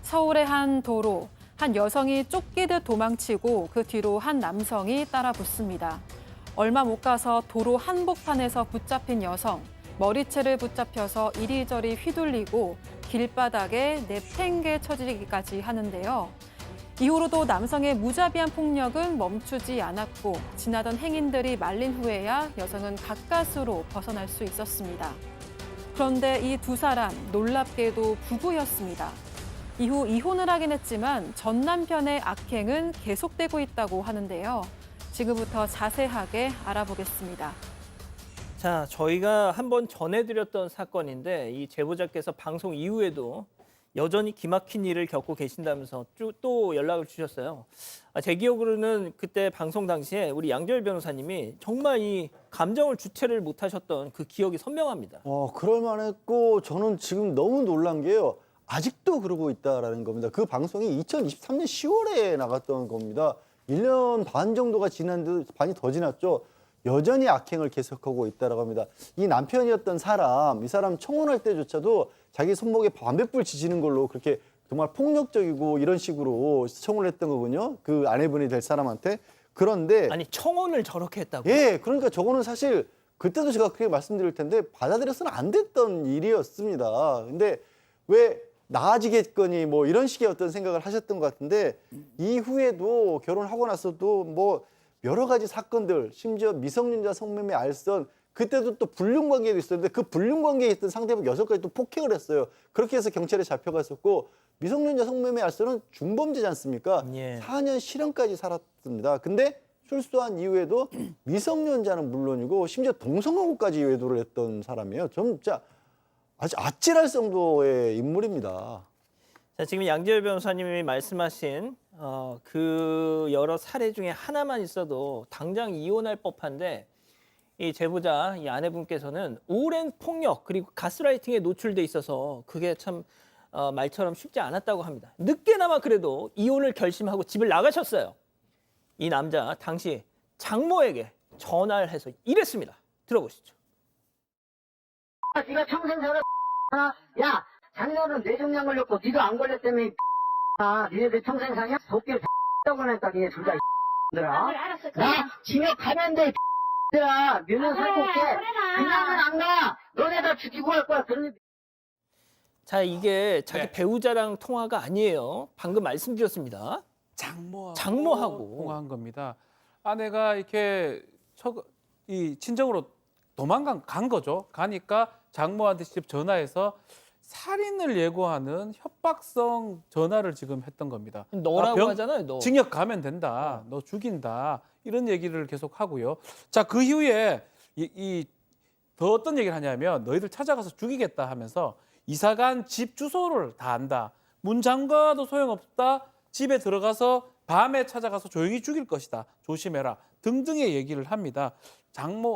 서울의 한 도로, 한 여성이 쫓기듯 도망치고 그 뒤로 한 남성이 따라 붙습니다. 얼마 못 가서 도로 한복판에서 붙잡힌 여성, 머리채를 붙잡혀서 이리저리 휘둘리고 길바닥에 내팽개 쳐지기까지 하는데요. 이후로도 남성의 무자비한 폭력은 멈추지 않았고 지나던 행인들이 말린 후에야 여성은 가까스로 벗어날 수 있었습니다. 그런데 이 두 사람 놀랍게도 부부였습니다. 이후 이혼을 하긴 했지만 전 남편의 악행은 계속되고 있다고 하는데요. 지금부터 자세하게 알아보겠습니다. 자, 저희가 한번 전해드렸던 사건인데 이 제보자께서 방송 이후에도 여전히 기막힌 일을 겪고 계신다면서 또 연락을 주셨어요. 제 기억으로는 그때 방송 당시에 우리 양재열 변호사님이 정말 이 감정을 주체를 못하셨던 그 기억이 선명합니다. 그럴 만했고 저는 지금 너무 놀란 게요. 아직도 그러고 있다라는 겁니다. 그 방송이 2023년 10월에 나갔던 겁니다. 1년 반 정도가 지났는데 반이 더 지났죠. 여전히 악행을 계속하고 있다라고 합니다. 이 남편이었던 사람, 이 사람 청혼할 때조차도 자기 손목에 반딧불 지지는 걸로 그렇게 정말 폭력적이고 이런 식으로 청혼을 했던 거군요. 그 아내분이 될 사람한테. 그런데 아니 청혼을 저렇게 했다고? 예, 그러니까 저거는 사실 그때도 제가 그렇게 말씀드릴 텐데 받아들여서는 안 됐던 일이었습니다. 근데 왜 나아지겠거니 뭐 이런 식의 어떤 생각을 하셨던 것 같은데 이후에도 결혼하고 나서도 뭐 여러 가지 사건들, 심지어 미성년자 성매매 알선, 그때도 또 불륜관계도 있었는데 그 불륜관계에 있던 상대방 여성까지 또 폭행을 했어요. 그렇게 해서 경찰에 잡혀갔었고 미성년자 성매매 알선은 중범죄지 않습니까? 예. 4년 실형까지 살았습니다. 근데 출소한 이후에도 미성년자는 물론이고 심지어 동성하고까지 외도를 했던 사람이에요. 좀 진짜 아주 아찔할 정도의 인물입니다. 자, 지금 양재열 변호사님이 말씀하신 그 여러 사례 중에 하나만 있어도 당장 이혼할 법한데 이 제보자, 이 아내분께서는 오랜 폭력 그리고 가스라이팅에 노출돼 있어서 그게 참 말처럼 쉽지 않았다고 합니다. 늦게나마 그래도 이혼을 결심하고 집을 나가셨어요. 이 남자 당시 장모에게 전화를 해서 이랬습니다. 들어보시죠. 네가 평생 살아. 야, 작년은 뇌종양 걸렸고 니도 안 걸렸다며. 니네들 평생 사냐? 도끼를 떠고 냈다 니네 둘 다. 들아. 나 징역 가면 돼. 들아. 몇년 살고 올게. 그냥은 안 가. 너네 다 죽이고 할 거야. 그러니. 자, 이게 자기 배우자랑 통화가 아니에요. 방금 말씀드렸습니다. 장모하고 통화한 겁니다. 아내가 이렇게 이 친정으로 간 거죠. 가니까 장모한테 직접 전화해서 살인을 예고하는 협박성 전화를 지금 했던 겁니다. 너라고 하잖아요, 너. 징역 가면 된다. 너 죽인다. 이런 얘기를 계속 하고요. 자, 그 이후에 더 어떤 얘기를 하냐면 너희들 찾아가서 죽이겠다 하면서 이사간 집 주소를 다 안다. 문 잠가도 소용없다. 집에 들어가서 밤에 찾아가서 조용히 죽일 것이다. 조심해라. 등등의 얘기를 합니다.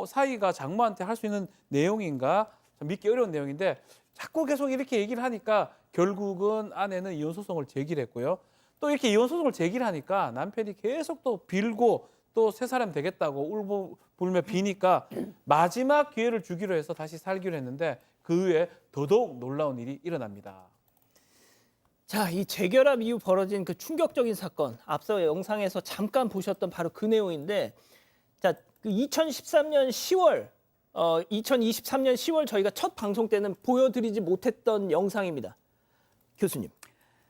사위가 장모한테 할 수 있는 내용인가? 좀 믿기 어려운 내용인데 자꾸 계속 이렇게 얘기를 하니까 결국은 아내는 이혼 소송을 제기를 했고요. 또 이렇게 이혼 소송을 제기를 하니까 남편이 계속 또 빌고 또 새 사람 되겠다고 울고 불며 비니까 마지막 기회를 주기로 해서 다시 살기로 했는데 그 후에 더더욱 놀라운 일이 일어납니다. 자, 이 재결합 이후 벌어진 그 충격적인 사건, 앞서 영상에서 잠깐 보셨던 바로 그 내용인데, 자, 그 2013년 10월, 2023년 10월 저희가 첫 방송 때는 보여드리지 못했던 영상입니다. 교수님.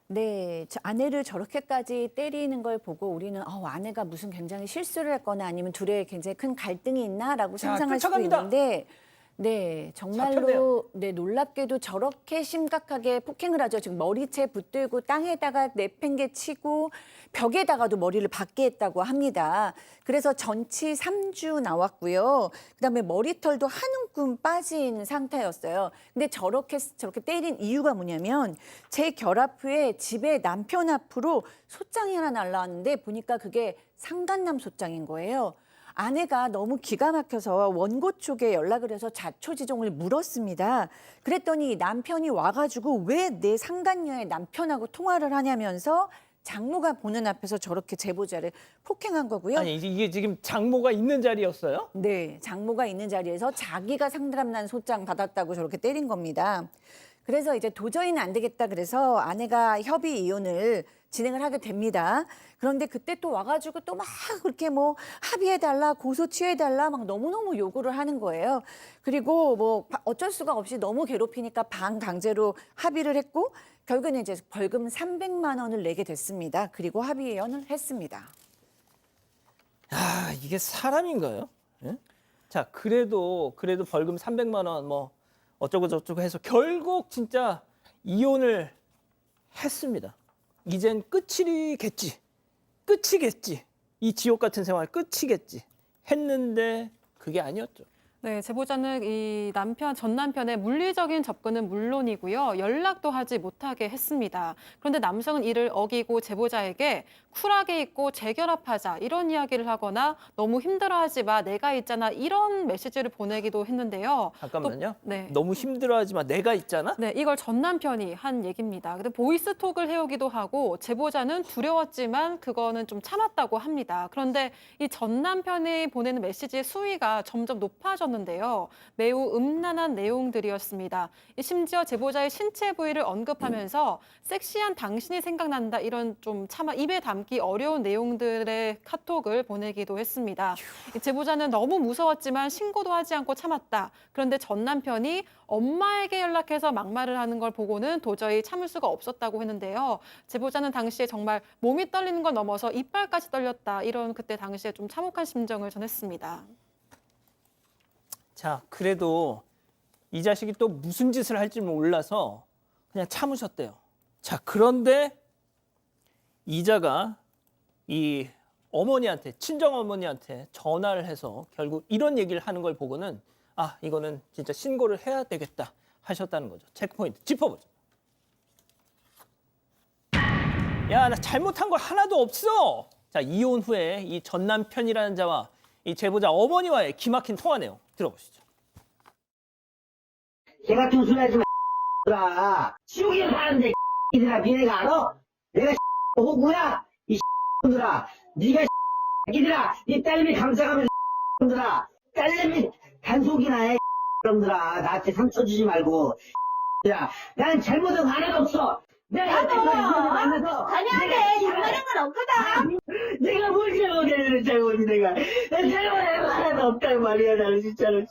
네, 아내를 저렇게까지 때리는 걸 보고 우리는 아내가 무슨 굉장히 실수를 했거나 아니면 둘의 굉장히 큰 갈등이 있나라고 상상할 수도 있는데 네, 정말로 네, 놀랍게도 저렇게 심각하게 폭행을 하죠. 지금 머리채 붙들고 땅에다가 내팽개 치고 벽에다가도 머리를 박게 했다고 합니다. 그래서 전치 3주 나왔고요. 그다음에 머리털도 한 움큼 빠진 상태였어요. 근데 저렇게 때린 이유가 뭐냐면 재결합 후에 집에 남편 앞으로 솥장이 하나 날라왔는데 보니까 그게 상간남 솥장인 거예요. 아내가 너무 기가 막혀서 원고 쪽에 연락을 해서 자초지종을 물었습니다. 그랬더니 남편이 와가지고 왜 내 상간녀의 남편하고 통화를 하냐면서 장모가 보는 앞에서 저렇게 제보자를 폭행한 거고요. 아니, 이게 지금 장모가 있는 자리였어요? 네, 장모가 있는 자리에서 자기가 상간남 솥장 받았다고 저렇게 때린 겁니다. 그래서 이제 도저히는 안 되겠다 그래서 아내가 협의 이혼을 진행을 하게 됩니다. 그런데 그때 또 와가지고 또 막 그렇게 뭐 합의해달라, 고소 취해달라 막 너무너무 요구를 하는 거예요. 그리고 뭐 어쩔 수가 없이 너무 괴롭히니까 방강제로 합의를 했고 결국에는 이제 벌금 300만 원을 내게 됐습니다. 그리고 합의이혼을 했습니다. 아, 이게 사람인가요? 예? 자, 그래도 벌금 300만 원 뭐 어쩌고 저쩌고 해서 결국 진짜 이혼을 했습니다. 이젠 끝이겠지. 끝이겠지. 이 지옥 같은 생활 끝이겠지. 했는데 그게 아니었죠. 네, 제보자는 이 전 남편의 물리적인 접근은 물론이고요. 연락도 하지 못하게 했습니다. 그런데 남성은 이를 어기고 제보자에게 쿨하게 있고 재결합하자 이런 이야기를 하거나 너무 힘들어하지 마, 내가 있잖아 이런 메시지를 보내기도 했는데요. 잠깐만요. 네. 너무 힘들어하지 마. 내가 있잖아. 네, 이걸 전 남편이 한 얘기입니다. 근데 보이스톡을 해오기도 하고 제보자는 두려웠지만 그거는 좀 참았다고 합니다. 그런데 이 전 남편이 보내는 메시지의 수위가 점점 높아졌는데요. 매우 음란한 내용들이었습니다. 심지어 제보자의 신체 부위를 언급하면서 섹시한 당신이 생각난다 이런 좀 차마 입에 담기 어려운 내용들의 카톡을 보내기도 했습니다. 이 제보자는 너무 무서웠지만 신고도 하지 않고 참았다. 그런데 전 남편이 엄마에게 연락해서 막말을 하는 걸 보고는 도저히 참을 수가 없었다고 했는데요. 제보자는 당시에 정말 몸이 떨리는 걸 넘어서 이빨까지 떨렸다. 이런 그때 당시에 좀 참혹한 심정을 전했습니다. 자, 그래도 이 자식이 또 무슨 짓을 할지 몰라서 그냥 참으셨대요. 자, 그런데 이자가 이 어머니한테, 친정 어머니한테 전화를 해서 결국 이런 얘기를 하는 걸 보고는 아, 이거는 진짜 신고를 해야 되겠다 하셨다는 거죠. 체크포인트 짚어보죠. 야, 나 잘못한 거 하나도 없어. 자, 이혼 후에 이 전 남편이라는 자와 이 제보자 어머니와의 기막힌 통화 내용 들어보시죠. 개 같은 소리 하지 마. 지옥에 사는데 이들아 니네가 알아? 내가 호구야? 이 들아 네가 이들아 네 딸내미 감싸가면서 들아 딸내미 단속이나 해 들아 나한테 상처 주지 말고 야 나는 잘못한 거 하나도 없어. 내가 여태까지 만나서 당연하게 잘못한 건 없거든. 내가 뭘 잘못했는지 잘못이 내가 잘못한 거 하나도 없단 말이야. 나는 진짜로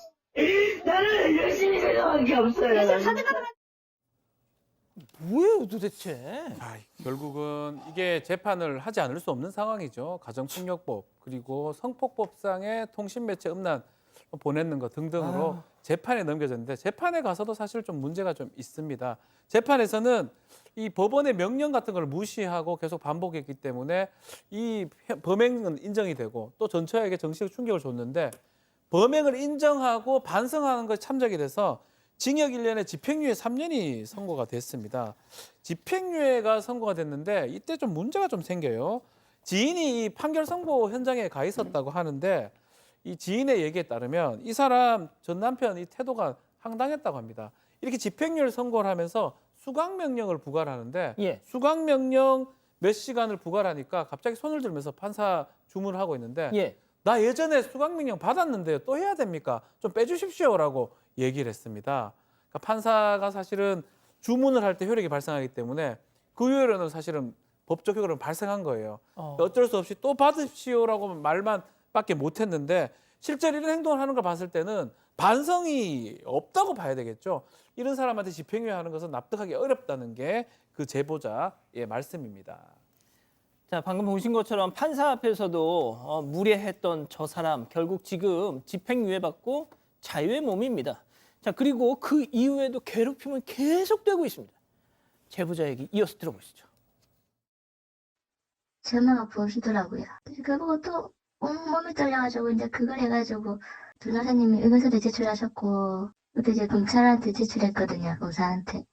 나는 열심히 생각한 게 없어요. 뭐예요 도대체? 결국은 이게 재판을 하지 않을 수 없는 상황이죠. 가정폭력법 그리고 성폭법상의 통신매체 음란 보냈는 것 등등으로 재판에 넘겨졌는데 재판에 가서도 사실 좀 문제가 좀 있습니다. 재판에서는 이 법원의 명령 같은 걸 무시하고 계속 반복했기 때문에 이 범행은 인정이 되고 또 전처에게 정치적 충격을 줬는데 범행을 인정하고 반성하는 것에 참작이 돼서 징역 1년에 집행유예 3년이 선고가 됐습니다. 집행유예가 선고가 됐는데 이때 좀 문제가 좀 생겨요. 지인이 이 판결 선고 현장에 가 있었다고 하는데 이 지인의 얘기에 따르면 이 사람 전 남편 이 태도가 황당했다고 합니다. 이렇게 집행유예를 선고를 하면서 수강명령을 부과하는데 예. 수강명령 몇 시간을 부과하니까 갑자기 손을 들면서 판사 주문을 하고 있는데 예. 나 예전에 수강명령 받았는데요. 또 해야 됩니까? 좀 빼주십시오라고 얘기를 했습니다. 그러니까 판사가 사실은 주문을 할 때 효력이 발생하기 때문에 그 이후로는 사실은 법적 효력은 발생한 거예요. 어쩔 수 없이 또 받으십시오라고 말만 밖에 못했는데 실제로 이런 행동을 하는 걸 봤을 때는 반성이 없다고 봐야 되겠죠. 이런 사람한테 집행유예 하는 것은 납득하기 어렵다는 게 그 제보자의 말씀입니다. 자, 방금 보신 것처럼 판사 앞에서도 무례했던 저 사람 결국 지금 집행유예 받고 자유의 몸입니다. 자, 그리고 그 이후에도 괴롭힘은 계속되고 있습니다. 제보자 얘기 이어서 들어보시죠. 제 엄마가 보시더라고요. 그보고 또 온몸이 떨려가지고 이제 그걸 해가지고 변호사님이 의견서도 제출하셨고 그때 이제 검찰한테 제출했거든요. 검사한테.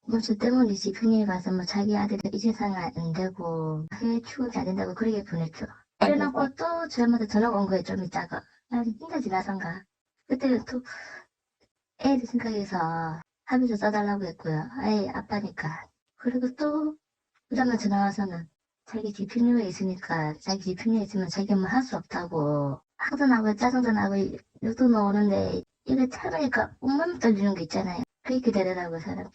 뭐 저 때문에 집행유예 가서 뭐 자기 아들이 이 재산이 안 되고 해외 출국이 안 된다고 그렇게 보냈죠. 그래놓고 또 저한테 전화가 온 거예요. 좀 있다가. 한 진짜 지나선가. 그때는 또 애들 생각해서 합의서 써달라고 했고요. 아예 아빠니까. 그리고 또 그다음에 전화 와서는 자기 집행유예 있으니까 자기 집행유예 있으면 자기 뭐 할 수 없다고 화도 나고 짜증도 나고 욕도 나오는데 이게 참으니까 온몸이 떨리는 게 있잖아요. 그렇게 되더라고요, 사람.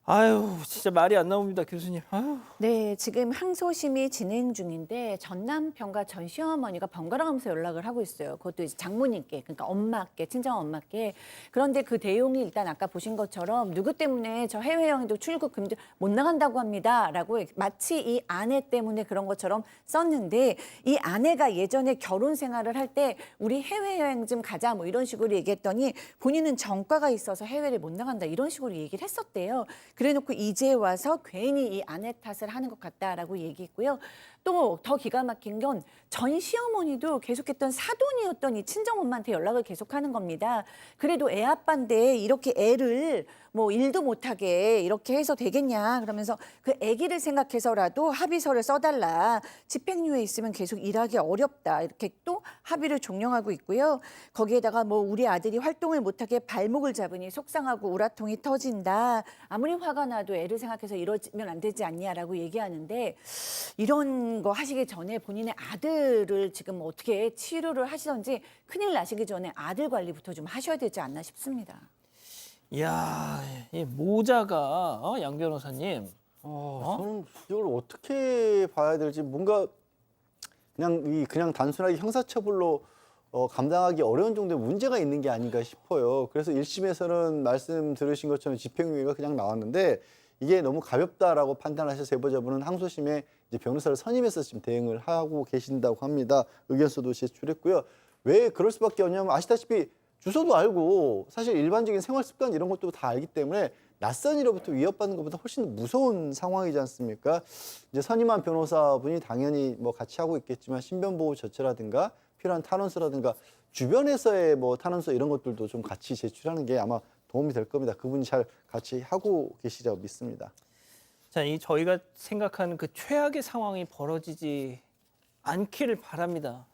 아유, 진짜 말이 안 나옵니다, 교수님. 아유. 네, 지금 항소심이 진행 중인데 전 남편과 전 시어머니가 번갈아 가면서 연락을 하고 있어요. 그것도 이제 장모님께, 그러니까 엄마께, 친정 엄마께. 그런데 그 내용이 일단 아까 보신 것처럼 누구 때문에 저 해외여행도 출국 금지 못 나간다고 합니다라고 마치 이 아내 때문에 그런 것처럼 썼는데 이 아내가 예전에 결혼 생활을 할 때 우리 해외여행 좀 가자 뭐 이런 식으로 얘기했더니 본인은 전과가 있어서 해외를 못 나간다 이런 식으로 얘기를 했었대요. 그래놓고 이제 와서 괜히 이 아내 탓을 하는 것 같다라고 얘기했고요. 또 더 기가 막힌 건 전 시어머니도 계속했던 사돈이었던 이 친정엄마한테 연락을 계속하는 겁니다. 그래도 애 아빠인데 이렇게 애를 뭐 일도 못하게 이렇게 해서 되겠냐 그러면서 그 아기를 생각해서라도 합의서를 써달라. 집행유예 있으면 계속 일하기 어렵다. 이렇게 또 합의를 종용하고 있고요. 거기에다가 뭐 우리 아들이 활동을 못하게 발목을 잡으니 속상하고 우라통이 터진다. 아무리 화가 나도 애를 생각해서 이러면 안 되지 않냐라고 얘기하는데 이런 거 하시기 전에 본인의 아들을 지금 어떻게 치료를 하시던지 큰일 나시기 전에 아들 관리부터 좀 하셔야 되지 않나 싶습니다. 이야, 이 모자가 양 변호사님. 저는 이걸 어떻게 봐야 될지 뭔가 그냥 단순하게 형사처벌로 감당하기 어려운 정도의 문제가 있는 게 아닌가 싶어요. 그래서 1심에서는 말씀 들으신 것처럼 집행유예가 그냥 나왔는데 이게 너무 가볍다라고 판단하셔서 제보자분은 항소심에 이제 변호사를 선임해서 지금 대응을 하고 계신다고 합니다. 의견서도 제출했고요. 왜 그럴 수밖에 없냐면 아시다시피 주소도 알고 사실 일반적인 생활 습관 이런 것도 다 알기 때문에 낯선 이로부터 위협받는 것보다 훨씬 무서운 상황이지 않습니까? 이제 선임한 변호사분이 당연히 뭐 같이 하고 있겠지만 신변보호 조처라든가 필요한 탄원서라든가 주변에서의 뭐 탄원서 이런 것들도 좀 같이 제출하는 게 아마 도움이 될 겁니다. 그분이 잘 같이 하고 계시라고 믿습니다. 자, 이 저희가 생각하는 그 최악의 상황이 벌어지지 않기를 바랍니다.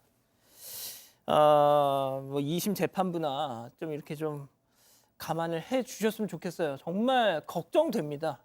뭐 2심 재판부나 좀 이렇게 좀 감안을 해 주셨으면 좋겠어요. 정말 걱정됩니다.